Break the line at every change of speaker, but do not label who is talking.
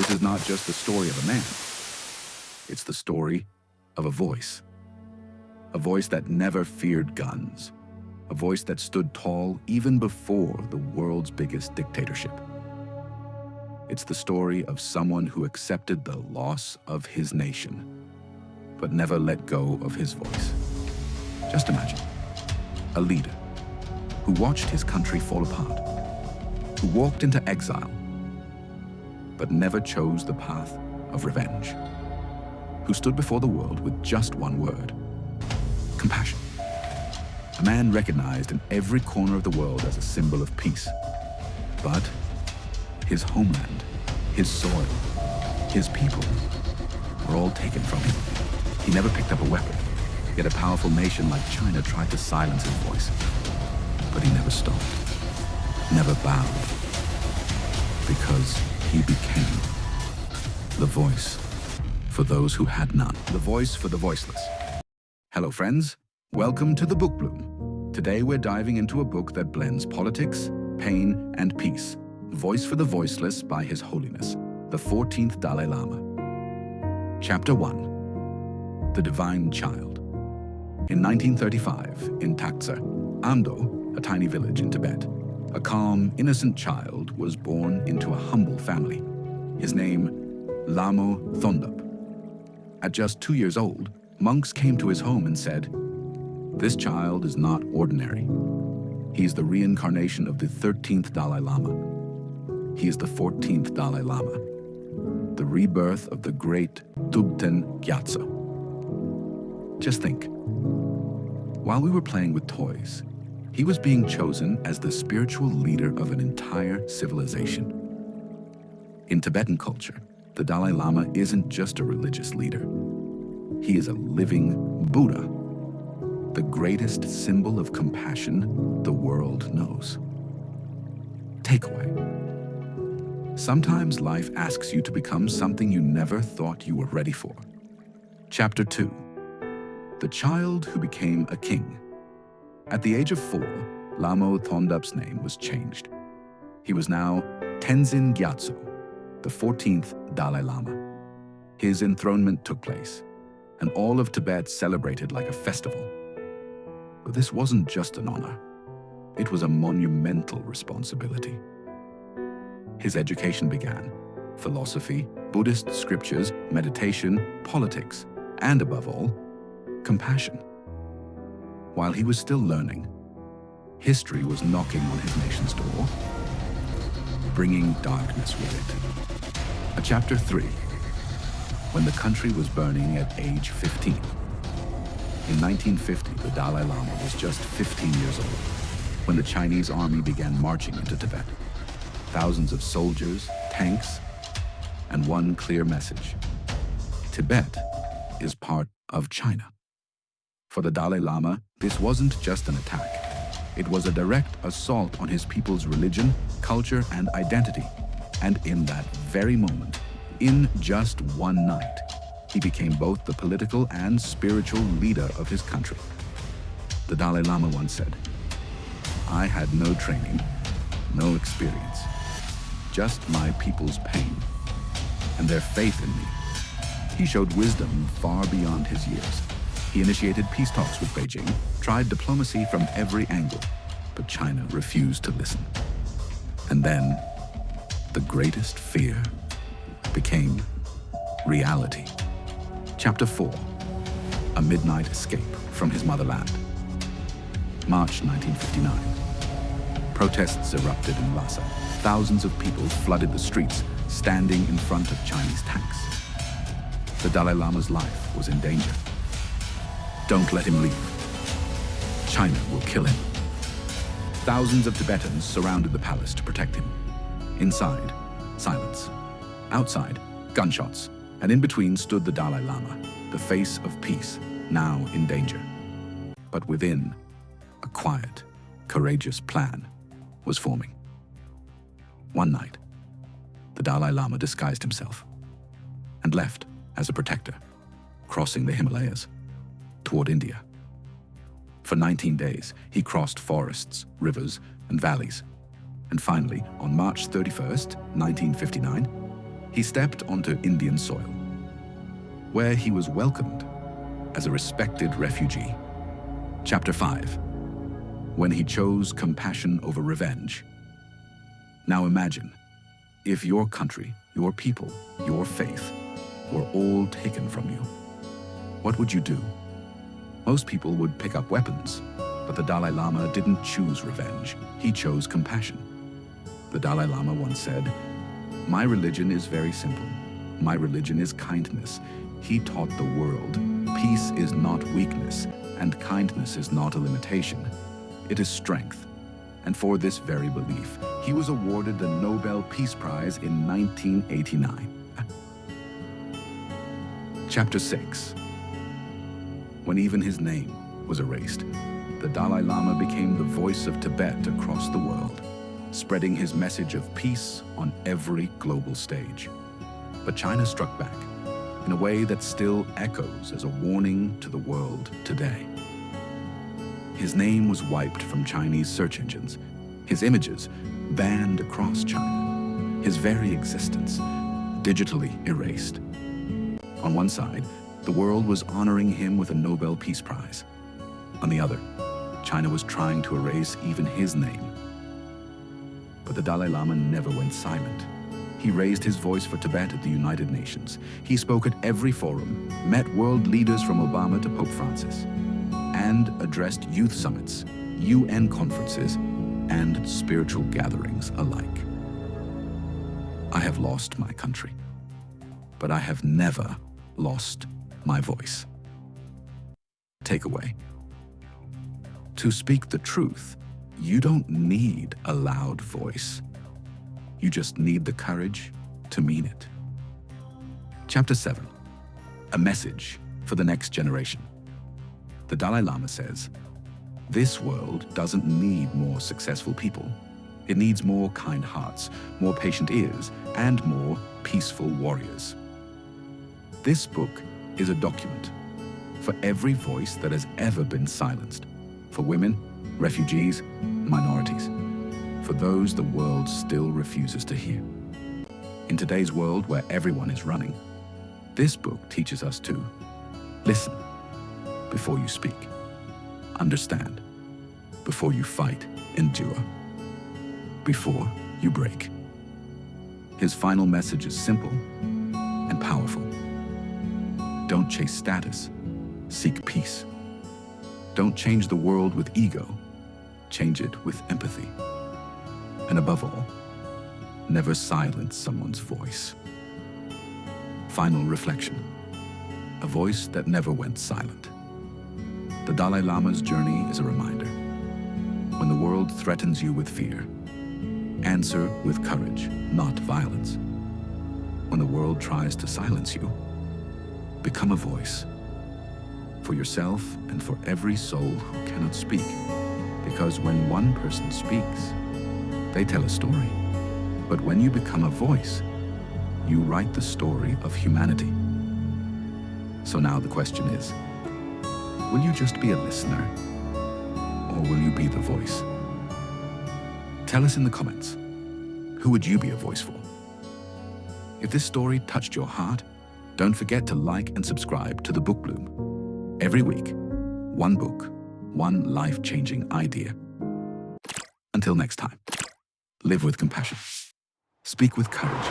This is not just the story of a man. It's the story of a voice. A voice that never feared guns. A voice that stood tall even before the world's biggest dictatorship. It's the story of someone who accepted the loss of his nation, but never let go of his voice. Just imagine, a leader who watched his country fall apart, who walked into exile, but never chose the path of revenge, who stood before the world with just one word: compassion. A man recognized in every corner of the world as a symbol of peace. But his homeland, his soil, his people were all taken from him. He never picked up a weapon, yet a powerful nation like China tried to silence his voice. But he never stopped, never bowed, because he became the voice for those who had none, the voice for the voiceless. Hello friends, welcome to the Book Bloom. Today we're diving into a book that blends politics, pain, and peace. Voice for the Voiceless by His Holiness, the 14th Dalai Lama. Chapter 1. The Divine Child. In 1935, in Taktsa, Amdo, a tiny village in Tibet, a calm, innocent child was born into a humble family. His name, Lamo Thondop. At just 2 years old, monks came to his home and said, "This child is not ordinary. He is the reincarnation of the 13th Dalai Lama. He is the 14th Dalai Lama, the rebirth of the great Tubten Gyatso." Just think, while we were playing with toys, he was being chosen as the spiritual leader of an entire civilization. In Tibetan culture, the Dalai Lama isn't just a religious leader. He is a living Buddha, the greatest symbol of compassion the world knows. Takeaway. Sometimes life asks you to become something you never thought you were ready for. Chapter 2. The Child Who Became a King. At the age of 4, Lamo Thondop's name was changed. He was now Tenzin Gyatso, the 14th Dalai Lama. His enthronement took place, and all of Tibet celebrated like a festival. But this wasn't just an honor. It was a monumental responsibility. His education began: philosophy, Buddhist scriptures, meditation, politics, and above all, compassion. While he was still learning, history was knocking on his nation's door, bringing darkness with it. Chapter 3. When the country was burning at age 15. In 1950, the Dalai Lama was just 15 years old when the Chinese army began marching into Tibet. Thousands of soldiers, tanks, and one clear message: Tibet is part of China. For the Dalai Lama, this wasn't just an attack. It was a direct assault on his people's religion, culture, and identity. And in that very moment, in just one night, he became both the political and spiritual leader of his country. The Dalai Lama once said, "I had no training, no experience, just my people's pain and their faith in me." He showed wisdom far beyond his years. He initiated peace talks with Beijing, tried diplomacy from every angle, but China refused to listen. And then, the greatest fear became reality. Chapter 4. A Midnight Escape from His Motherland. March 1959. Protests erupted in Lhasa. Thousands of people flooded the streets, standing in front of Chinese tanks. The Dalai Lama's life was in danger. Don't let him leave. China will kill him. Thousands of Tibetans surrounded the palace to protect him. Inside, silence. Outside, gunshots. And in between stood the Dalai Lama, the face of peace, now in danger. But within, a quiet, courageous plan was forming. One night, the Dalai Lama disguised himself and left as a protector, crossing the Himalayas toward India. For 19 days, he crossed forests, rivers, and valleys. And finally, on March 31st, 1959, he stepped onto Indian soil, where he was welcomed as a respected refugee. Chapter 5. When he chose compassion over revenge. Now imagine, if your country, your people, your faith were all taken from you, what would you do? Most people would pick up weapons, but the Dalai Lama didn't choose revenge. He chose compassion. The Dalai Lama once said, "My religion is very simple. My religion is kindness." He taught the world, peace is not weakness, and kindness is not a limitation. It is strength. And for this very belief, he was awarded the Nobel Peace Prize in 1989. Chapter 6. When even his name was erased, the Dalai Lama became the voice of Tibet across the world, spreading his message of peace on every global stage. But China struck back in a way that still echoes as a warning to the world today. His name was wiped from Chinese search engines, his images banned across China, his very existence digitally erased. On one side, the world was honoring him with a Nobel Peace Prize. On the other, China was trying to erase even his name. But the Dalai Lama never went silent. He raised his voice for Tibet at the United Nations. He spoke at every forum, met world leaders from Obama to Pope Francis, and addressed youth summits, UN conferences, and spiritual gatherings alike. I have lost my country, but I have never lost my voice. Takeaway. To speak the truth, you don't need a loud voice. You just need the courage to mean it. Chapter 7. A message for the next generation. The Dalai Lama says, "This world doesn't need more successful people. It needs more kind hearts, more patient ears, and more peaceful warriors." This book is a document for every voice that has ever been silenced, for women, refugees, minorities, for those the world still refuses to hear. In today's world where everyone is running, this book teaches us to listen before you speak, understand before you fight, endure before you break. His final message is simple and powerful. Don't chase status, seek peace. Don't change the world with ego, change it with empathy. And above all, never silence someone's voice. Final reflection. A voice that never went silent. The Dalai Lama's journey is a reminder. When the world threatens you with fear, answer with courage, not violence. When the world tries to silence you, become a voice for yourself and for every soul who cannot speak. Because when one person speaks, they tell a story. But when you become a voice, you write the story of humanity. So now the question is, will you just be a listener, or will you be the voice? Tell us in the comments, who would you be a voice for? If this story touched your heart, don't forget to like and subscribe to The Book Bloom. Every week, one book, one life-changing idea. Until next time, live with compassion, speak with courage,